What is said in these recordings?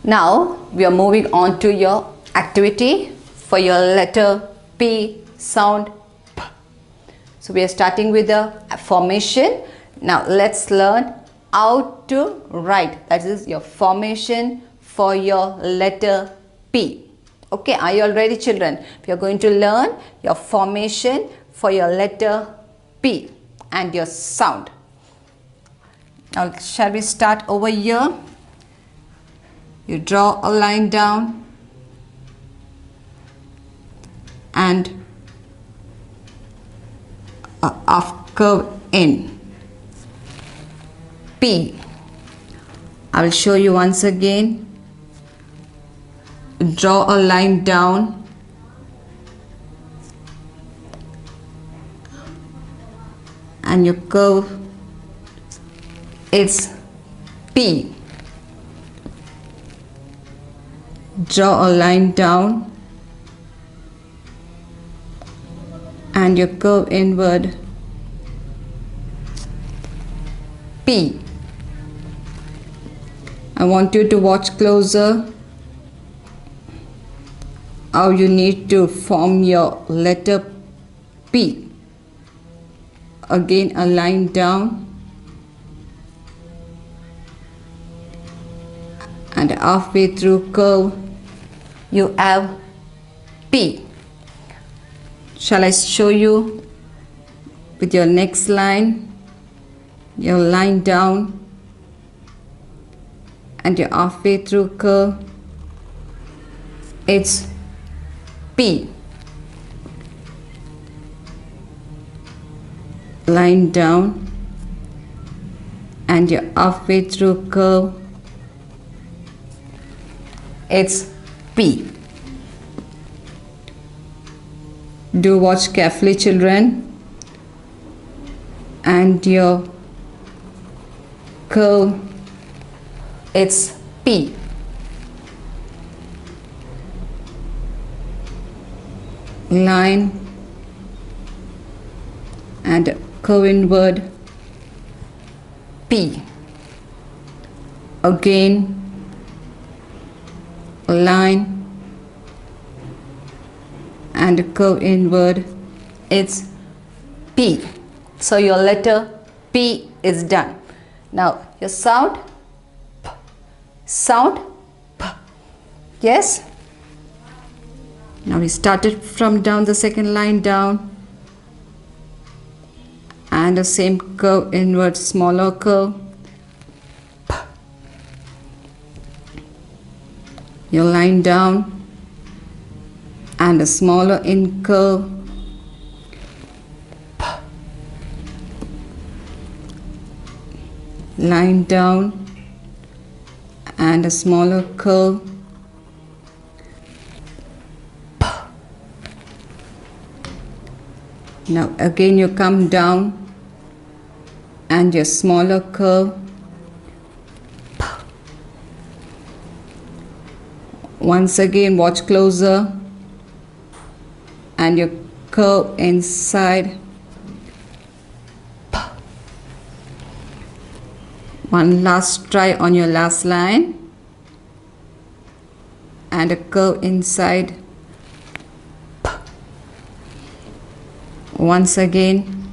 Now we are moving on to your activity for your letter P sound P. So we are starting with the formation. Now let's learn how to write. That is your formation for your letter P. Okay, are you all ready, children? We are going to learn your formation for your letter P and your sound. Now shall we start over here? You draw a line down and a half curve in. P. I will show you once again. Draw a line down and your curve is P. Draw a line down and your curve inward P. I want you to watch closer how you need to form your letter P. Again a line down and halfway through curve you have P. Shall I show you with your next line? Your line down and your halfway through curve, it's P. Line down and your halfway through curve, it's P. Do watch carefully, children, and your curve, it's P. Line and curve inward P. Again line and curve inward, it's P. So your letter P is done. Now your sound P. Sound P. Yes. Now we started from down the second line down and the same curve inward, smaller curve P. Your line down and a smaller in curve P. Line down and a smaller curve P. Now again you come down and your smaller curve P. Once again watch closer and your curve inside P. One last try on your last line and a curve inside P. Once again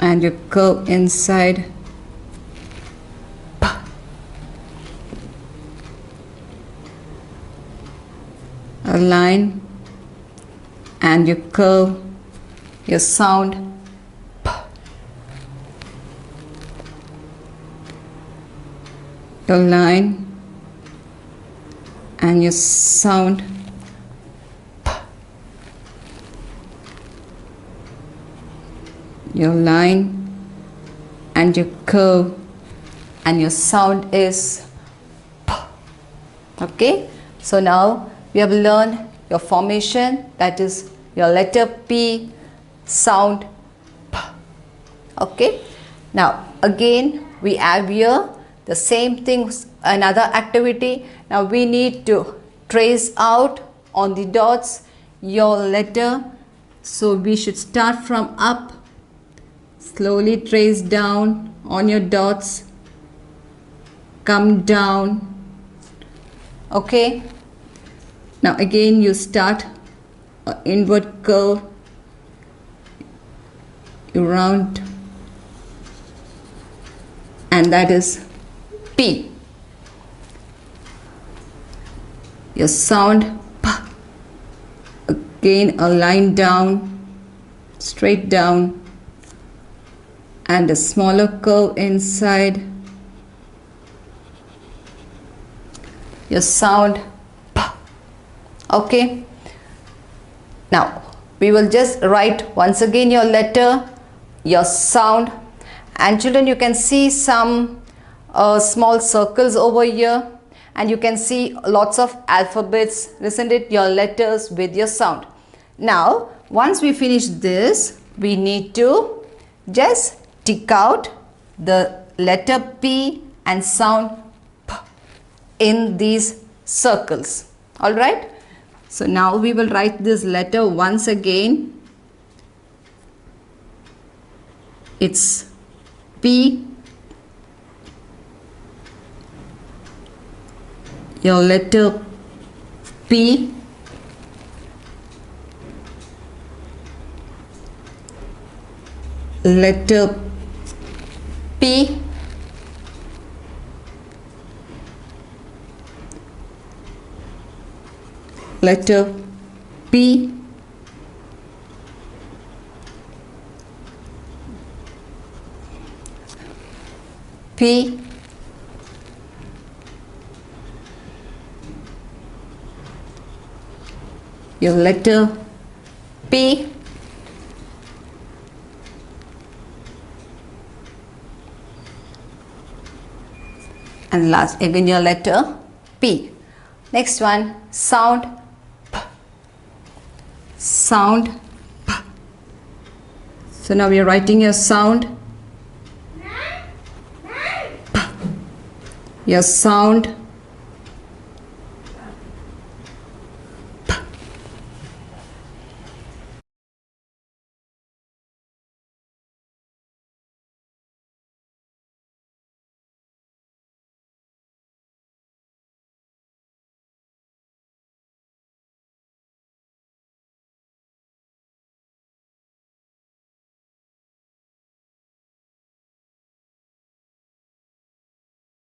and your curve inside P. A line and your curve, your sound P. Your line and your sound P. Your line and your curve and your sound is P. Okay, so now we have learned your formation, that is your letter P, sound P. Okay, now again we have here the same thing, another activity. Now we need to trace out on the dots your letter. So we should start from up, slowly trace down on your dots come down. Okay. Now again you start an inward curve, you round, and that is P. Your sound P. Again a line down, straight down, and a smaller curve inside. Your sound P. Okay. Now we will just write once again your letter, your sound, and children, you can see some small circles over here, and you can see lots of alphabets, isn't it? Your letters with your sound. Now once we finish this, we need to just tick out the letter P and sound P in these circles. All right. So now we will write this letter once again. It's P. Your letter P. Letter P. Letter P. P. Your letter P. And last again your letter P. Next one, sound P. Sound P. So now we are writing your sound P. Your sound